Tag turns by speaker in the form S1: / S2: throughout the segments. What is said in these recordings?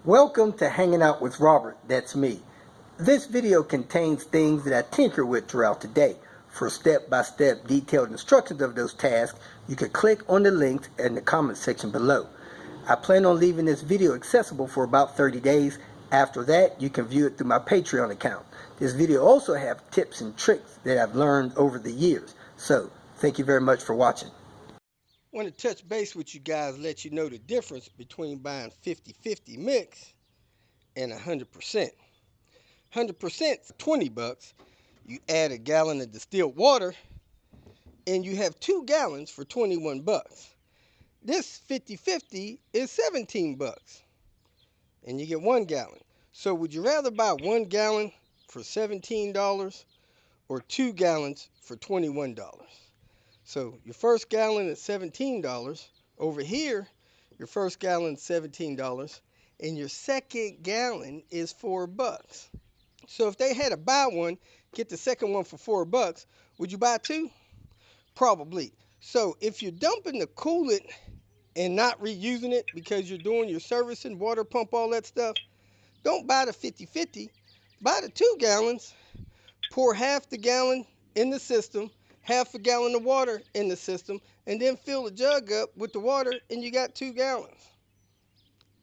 S1: Welcome to Hanging Out with Robert, that's me. This video contains things that I tinker with throughout the day. For step-by-step detailed instructions of those tasks, you can click on the links in the comment section below. I plan on leaving this video accessible for about 30 days. After that, you can view it through my Patreon account. This video also has tips and tricks that I've learned over the years. So, thank you very much for watching. I want to touch base with you guys, let you know the difference between buying 50-50 mix and 100%. 100% 20 bucks. You add a gallon of distilled water and you have 2 gallons for 21 bucks. This 50-50 is 17 bucks and you get 1 gallon. So would you rather buy 1 gallon for $17 or 2 gallons for $21? So your first gallon is $17. Over here, your first gallon is $17, and your second gallon is $4. So if they had to buy one, get the second one for $4, would you buy 2? Probably. So if you're dumping the coolant and not reusing it because you're doing your servicing, water pump, all that stuff, don't buy the 50-50. Buy the 2 gallons, pour half the gallon in the system, half a gallon of water in the system, and then fill the jug up with the water, and you got 2 gallons.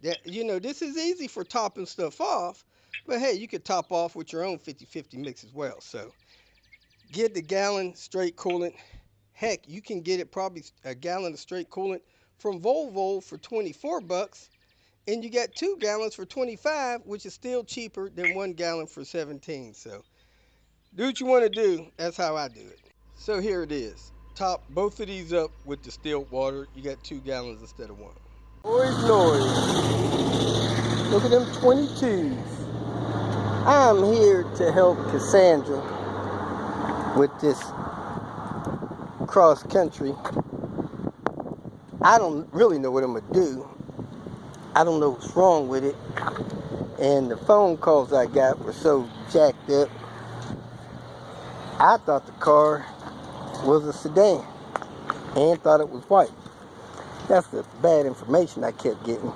S1: This is easy for topping stuff off, but hey, you could top off with your own 50-50 mix as well. So get the gallon straight coolant. Heck, you can get it probably a gallon of straight coolant from Volvo for 24 bucks, and you got 2 gallons for 25, which is still cheaper than 1 gallon for 17. So do what you want to do. That's how I do it. So here it is. Top both of these up with distilled water. You got 2 gallons instead of 1. Noise. Look at them 22s. I'm here to help Cassandra with this cross country. I don't really know what I'm gonna do. I don't know what's wrong with it. And the phone calls I got were so jacked up. I thought the car was a sedan and thought it was white. That's the bad information I kept getting.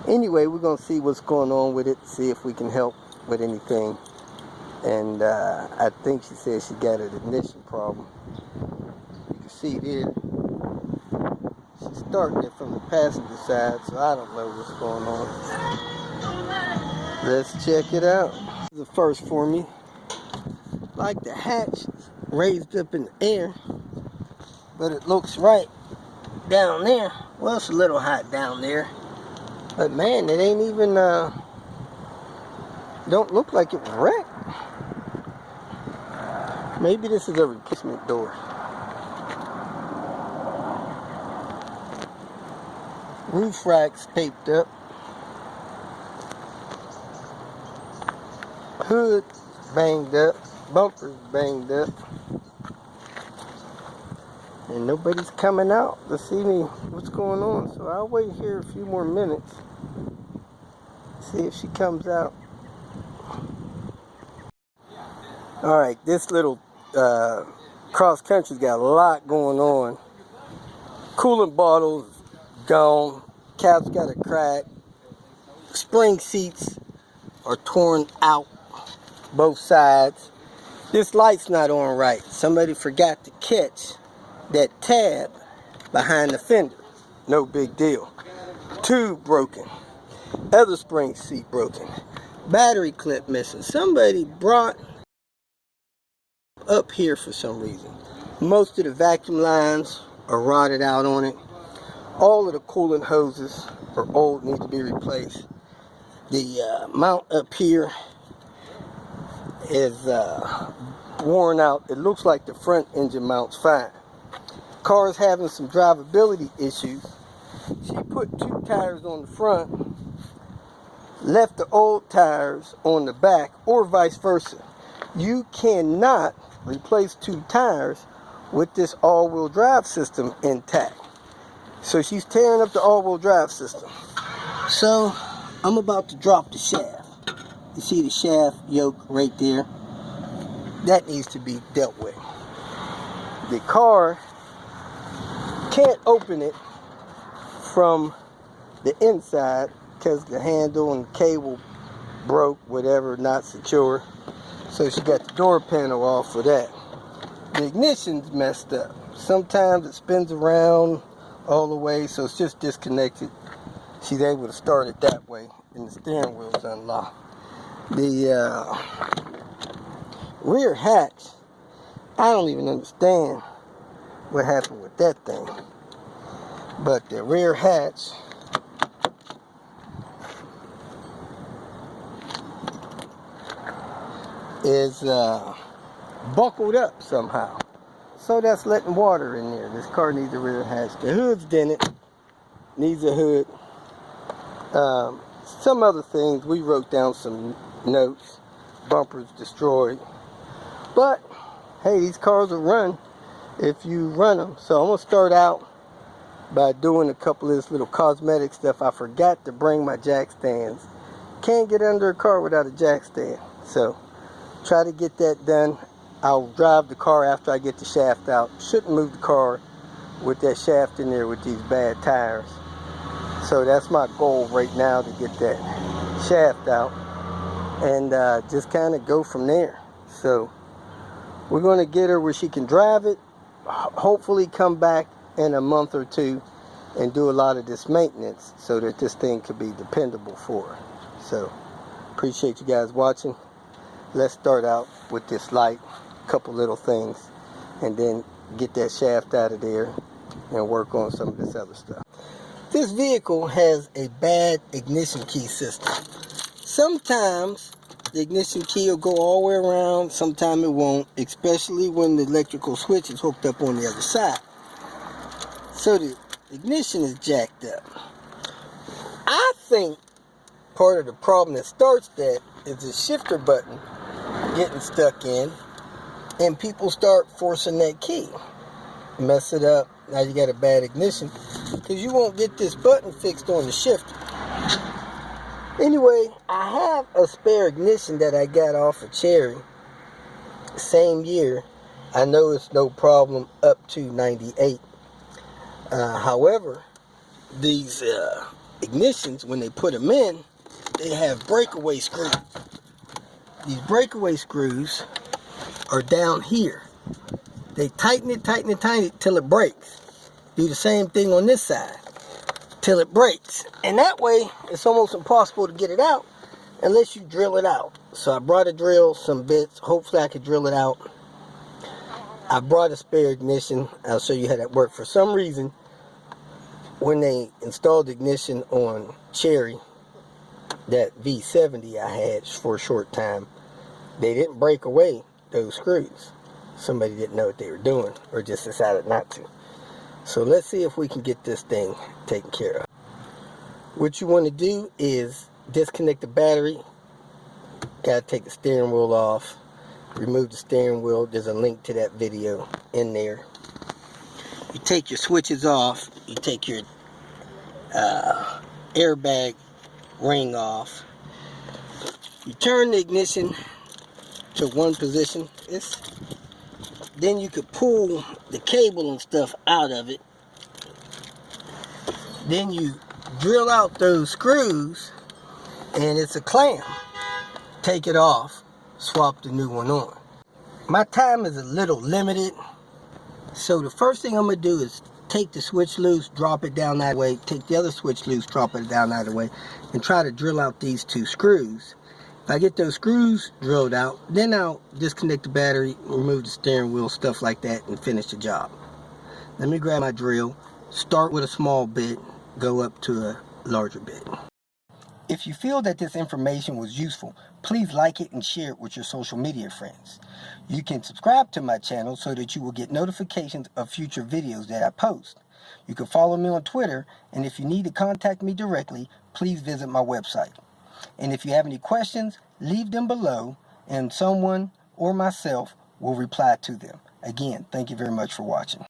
S1: Anyway, we're going to see what's going on with it, see if we can help with anything. And I think she said she got an ignition problem. You can see there. She's starting it from the passenger side, so I don't know what's going on. Let's check it out. The first for me. Like the hatch raised up in the air, but it looks right down there. Well, it's a little hot down there, but man, it ain't even don't look like it was wrecked. Maybe this is a replacement door. Roof racks taped up, hood banged up, bumpers banged up, and nobody's coming out to see me what's going on. So I'll wait here a few more minutes, see if she comes out. All right, this little cross country's got a lot going on. Coolant bottles gone, cap's got a crack, spring seats are torn out both sides. This light's not on right. Somebody forgot to catch that tab behind the fender. No big deal. Tube broken. Other spring seat broken. Battery clip missing. Somebody brought up here for some reason. Most of the vacuum lines are rotted out on it. All of the coolant hoses are old, need to be replaced. The mount up here is worn out. It looks like the front engine mount's fine. Car's having some drivability issues. She put 2 tires on the front, left the old tires on the back, or vice versa. You cannot replace 2 tires with this all-wheel drive system intact. So she's tearing up the all-wheel drive system. So I'm about to drop the shaft. You see the shaft yoke right there? That needs to be dealt with. The car can't open it from the inside because the handle and the cable broke, whatever, not secure. So she got the door panel off for that. The ignition's messed up. Sometimes it spins around all the way, so it's just disconnected. She's able to start it that way, and the steering wheel's unlocked. The rear hatch, I don't even understand what happened with that thing. But the rear hatch is buckled up somehow. So that's letting water in there. This car needs a rear hatch. The hood's dented, needs a hood. Some other things, we wrote down some notes. Bumpers destroyed. But, hey, these cars will run if you run them. So I'm going to start out by doing a couple of this little cosmetic stuff. I forgot to bring my jack stands. Can't get under a car without a jack stand. So, try to get that done. I'll drive the car after I get the shaft out. Shouldn't move the car with that shaft in there with these bad tires. So that's my goal right now, to get that shaft out and just kind of go from there. So we're going to get her where she can drive it, hopefully come back in a month or two and do a lot of this maintenance so that this thing could be dependable for her. So appreciate you guys watching. Let's start out with this light, couple little things, and then get that shaft out of there and work on some of this other stuff. This vehicle has a bad ignition key system. Sometimes the ignition key will go all the way around, sometimes it won't, especially when the electrical switch is hooked up on the other side. So the ignition is jacked up. I think part of the problem that starts that is the shifter button getting stuck in, and people start forcing that key. Mess it up. Now you got a bad ignition because you won't get this button fixed on the shifter. Anyway, I have a spare ignition that I got off of Cherry. Same year. I know it's no problem up to 98. However, these ignitions, when they put them in, they have breakaway screws. These breakaway screws are down here. They tighten it till it breaks. Do the same thing on this side till it breaks. And that way, it's almost impossible to get it out unless you drill it out. So I brought a drill, some bits. Hopefully I could drill it out. I brought a spare ignition. I'll show you how that worked. For some reason, when they installed the ignition on Cherry, that V70 I had for a short time, they didn't break away those screws. Somebody didn't know what they were doing, or just decided not to. So let's see if we can get this thing taken care of. What you want to do is disconnect the battery. Got to take the steering wheel off. Remove the steering wheel. There's a link to that video in there. You take your switches off. You take your airbag ring off. You turn the ignition to one position. Then you could pull the cable and stuff out of it. Then you drill out those screws, and it's a clamp. Take it off, swap the new one on. My time is a little limited, so the first thing I'm going to do is take the switch loose, drop it down that way, take the other switch loose, drop it down that way, and try to drill out these two screws. If I get those screws drilled out, then I'll disconnect the battery, remove the steering wheel, stuff like that, and finish the job. Let me grab my drill, start with a small bit, go up to a larger bit. If you feel that this information was useful, please like it and share it with your social media friends. You can subscribe to my channel so that you will get notifications of future videos that I post. You can follow me on Twitter, and if you need to contact me directly, please visit my website. And if you have any questions, leave them below, and someone or myself will reply to them. Again, thank you very much for watching.